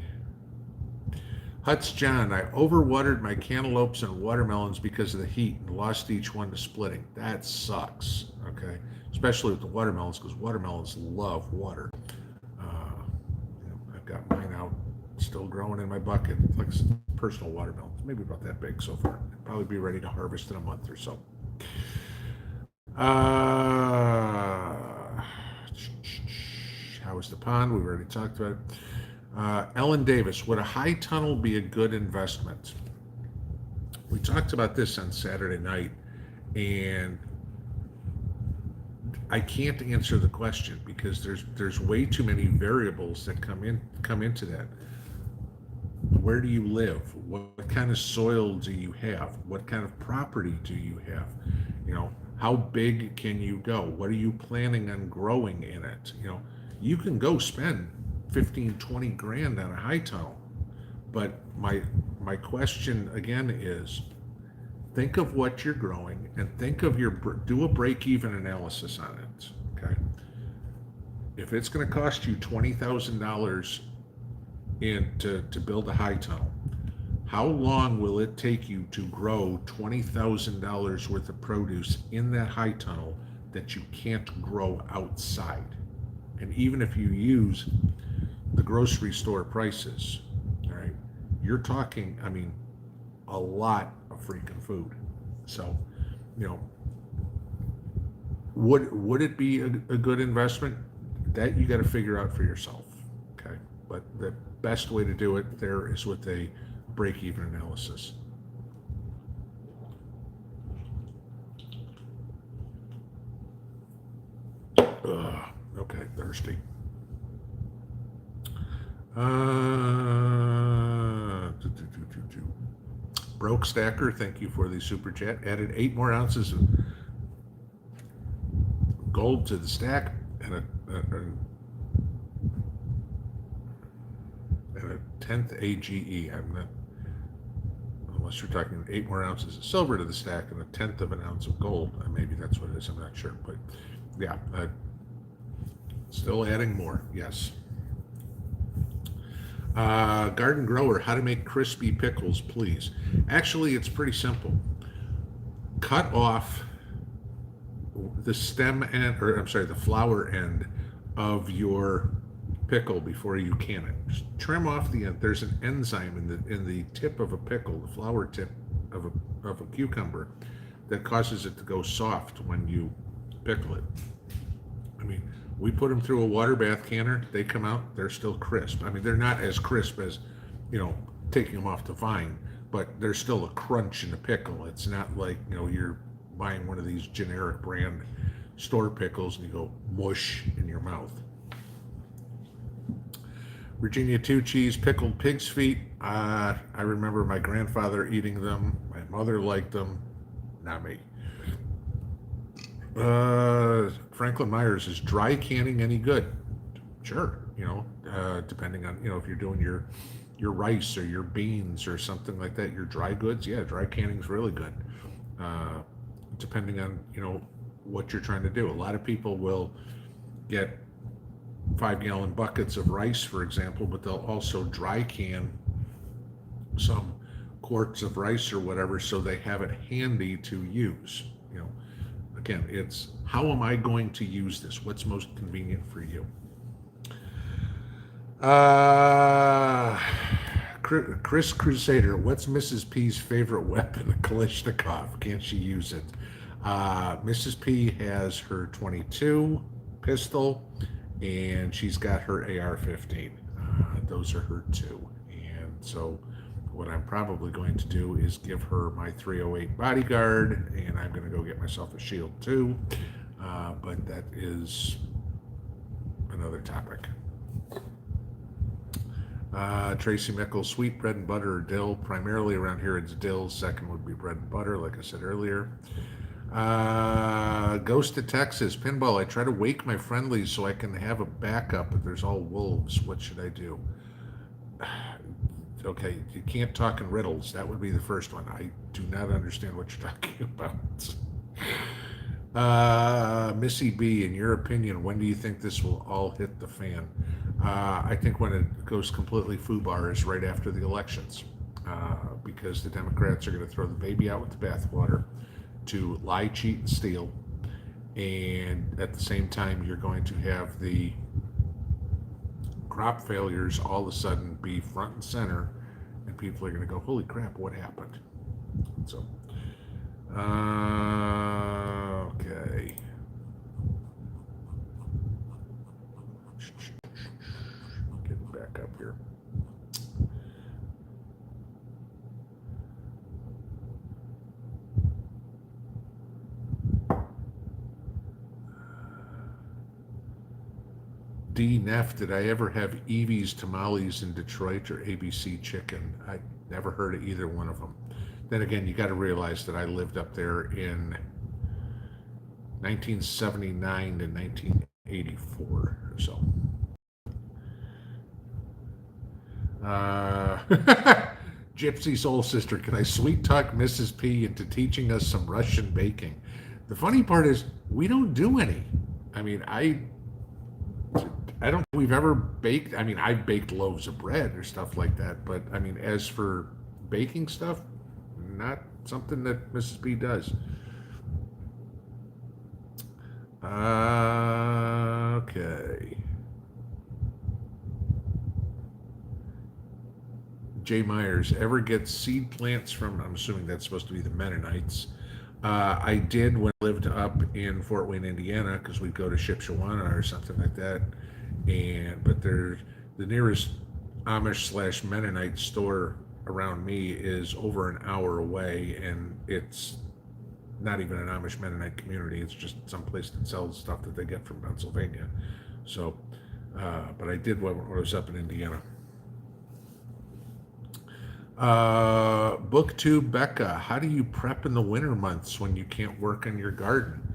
Huts John, I overwatered my cantaloupes and watermelons because of the heat and lost each one to splitting. That sucks, okay? Especially with the watermelons, because watermelons love water. I've got mine out, still growing in my bucket, like personal watermelons, maybe about that big so far. I'll probably be ready to harvest in a month or so. How is the pond? We've already talked about it. Ellen Davis, would a high tunnel be a good investment? We talked about this on Saturday night, and I can't answer the question because there's way too many variables that come into that. Where do you live? What kind of soil do you have? What kind of property do you have? How big can you go? What are you planning on growing in it? You can go spend 15, 20 grand on a high tunnel. But my question again is, think of what you're growing and think of do a break-even analysis on it, okay? If it's gonna cost you $20,000 to build a high tunnel, how long will it take you to grow $20,000 worth of produce in that high tunnel that you can't grow outside? And even if you use the grocery store prices, all right, you're talking, a lot of freaking food. So, would it be a good investment? That you got to figure out for yourself, okay? But the best way to do it there is with a break-even analysis. Okay, thirsty. Broke Stacker, thank you for the super chat. Added 8 more ounces of gold to the stack and a 10th AGE. I'm not, unless you're talking 8 more ounces of silver to the stack and a 1/10 of an ounce of gold. Maybe that's what it is. I'm not sure, but yeah, still adding more. Yes. Garden Grower, how to make crispy pickles, please. Actually, it's pretty simple. Cut off the stem end, or I'm sorry, the flower end of your pickle before you can it. Just trim off the end. There's an enzyme in the tip of a pickle, the flower tip of a cucumber, that causes it to go soft when you pickle it. We put them through a water bath canner. They come out, they're still crisp. They're not as crisp as, taking them off the vine, but there's still a crunch in the pickle. It's not like, you're buying one of these generic brand store pickles and you go mush in your mouth. Virginia 2 cheese, pickled pig's feet. I remember my grandfather eating them. My mother liked them, not me. Franklin Myers, is dry canning any good? Sure, depending on, if you're doing your rice or your beans or something like that, your dry goods, yeah, dry canning's really good. Uh, Depending on, what you're trying to do. A lot of people will get 5-gallon buckets of rice, for example, but they'll also dry can some quarts of rice or whatever so they have it handy to use. You know, Again, it's how am I going to use this? What's most convenient for you? Uh, Chris Crusader, what's Mrs. P's favorite weapon? A Kalashnikov. Can't she use it? Mrs. P has her 22 pistol, and she's got her AR-15. Those are her two. And so, what I'm probably going to do is give her my 308 bodyguard, and I'm going to go get myself a shield too. But that is another topic. Tracy Mickle, sweet bread and butter or dill. Primarily around here it's dill. Second would be bread and butter, like I said earlier. Ghost of Texas, Pinball. I try to wake my friendlies so I can have a backup, but there's all wolves. What should I do? Okay, you can't talk in riddles. That would be the first one. I do not understand what you're talking about. Missy B, in your opinion, when do you think this will all hit the fan? I think when it goes completely foobar is right after the elections, because the Democrats are going to throw the baby out with the bathwater to lie, cheat, and steal. And at the same time, you're going to have the crop failures all of a sudden be front and center, and people are going to go, holy crap, what happened? So, okay. Getting back up here. D. Neff, did I ever have Evie's Tamales in Detroit or ABC Chicken? I never heard of either one of them. Then again, you got to realize that I lived up there in 1979 to 1984 or so. Gypsy Soul Sister, can I sweet talk Mrs. P into teaching us some Russian baking? The funny part is we don't do any. I mean, I don't think we've ever baked. I mean, I've baked loaves of bread or stuff like that, but I mean, as for baking stuff, not something that Mrs. P does. Okay. Jay Myers, ever get seed plants from, I'm assuming that's supposed to be the Mennonites. I did when I lived up in Fort Wayne, Indiana, because we'd go to Shipshewana or something like that. But the nearest Amish slash Mennonite store around me is over an hour away, and it's not even an Amish Mennonite community. It's just some place that sells stuff that they get from Pennsylvania. So, but I did when I was up in Indiana. Booktube Becca, how do you prep in the winter months when you can't work on your garden?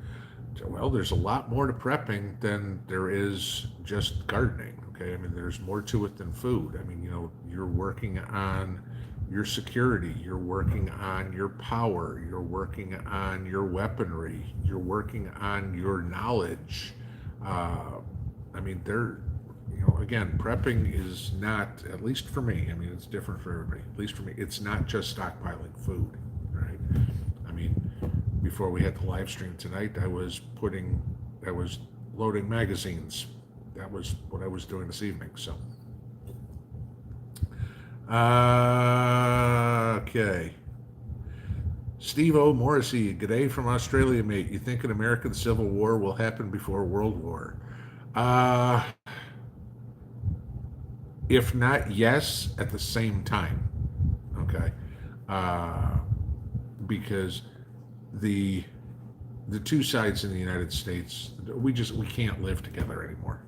Well, there's a lot more to prepping than there is just gardening. Okay, I mean, there's more to it than food. I mean, you're working on your security, you're working on your power, you're working on your weaponry, you're working on your knowledge. I mean, again, prepping is not, at least for me, I mean, it's different for everybody. At least for me, it's not just stockpiling food, right? I mean, before we had the live stream tonight, I was loading magazines. That was what I was doing this evening, so. Okay. Steve O. Morrissey, g'day from Australia, mate. You think an American Civil War will happen before World War? If not, yes, at the same time. Okay. Because the two sides in the United States, we can't live together anymore.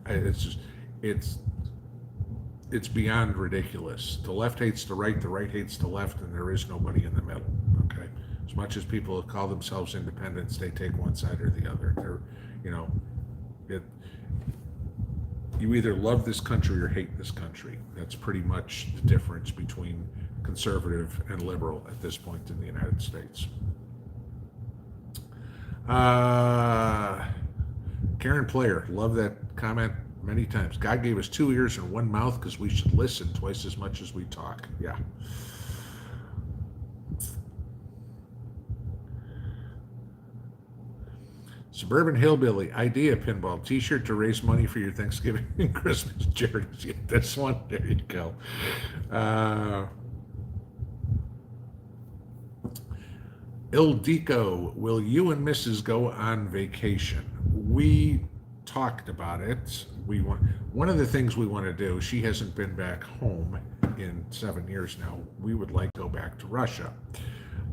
It's beyond ridiculous. The left hates the right hates the left, and there is nobody in the middle. Okay, As much as people call themselves independents, they take one side or the other. They're, you know, it. You either love this country or hate this country. That's pretty much the difference between conservative and liberal at this point in the United States. Karen Player, love that comment many times. God gave us 2 ears and 1 mouth because we should listen twice as much as we talk. Yeah. Suburban Hillbilly, idea pinball t-shirt to raise money for your Thanksgiving and Christmas charities. Yeah, this one, there you go. Ildico, will you and Mrs. go on vacation? We talked about it. One of the things we want to do, she hasn't been back home in 7 years now. We would like to go back to Russia.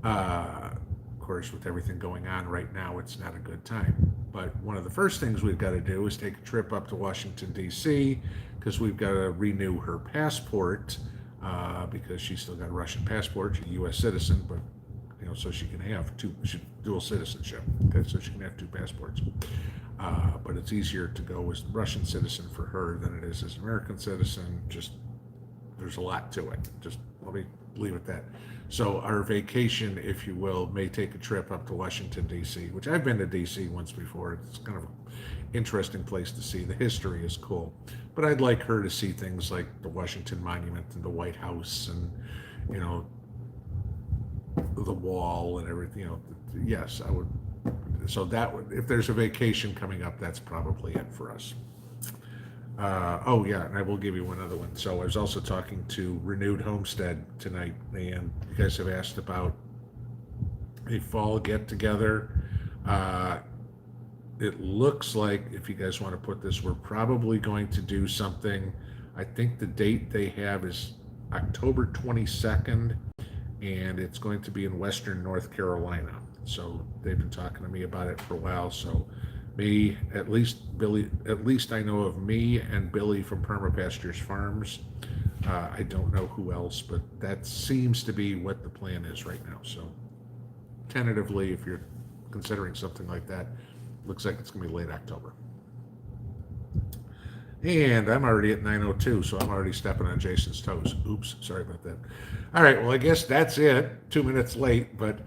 Of course, with everything going on right now, it's not a good time. But one of the first things we've got to do is take a trip up to Washington, D.C., because we've got to renew her passport, because she's still got a Russian passport. She's a U.S. citizen, but so she can have dual citizenship. Okay, so she can have 2 passports. But it's easier to go as a Russian citizen for her than it is as an American citizen. Just there's a lot to it. Just let me leave it at that. So our vacation, if you will, may take a trip up to Washington, D.C., which I've been to D.C. once before. It's kind of an interesting place to see. The history is cool. But I'd like her to see things like the Washington Monument and the White House and, the wall and everything. Yes, I would. So that would, if there's a vacation coming up, that's probably it for us. Oh yeah, and I will give you one other one. So I was also talking to Renewed Homestead tonight, and you guys have asked about a fall get-together. It looks like, if you guys want to put this, we're probably going to do something. I think the date they have is October 22nd, and it's going to be in Western North Carolina. So they've been talking to me about it for a while. So me, at least I know of me and Billy from Permapastures Farms. I don't know who else, but that seems to be what the plan is right now. So tentatively, if you're considering something like that, looks like it's going to be late October. And I'm already at 9:02, so I'm already stepping on Jason's toes. Oops, sorry about that. All right, well, I guess that's it. 2 minutes late, but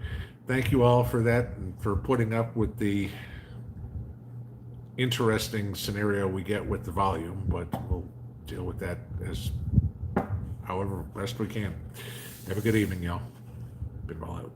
thank you all for that and for putting up with the interesting scenario we get with the volume, but we'll deal with that as however best we can. Have a good evening, y'all. Pinball out.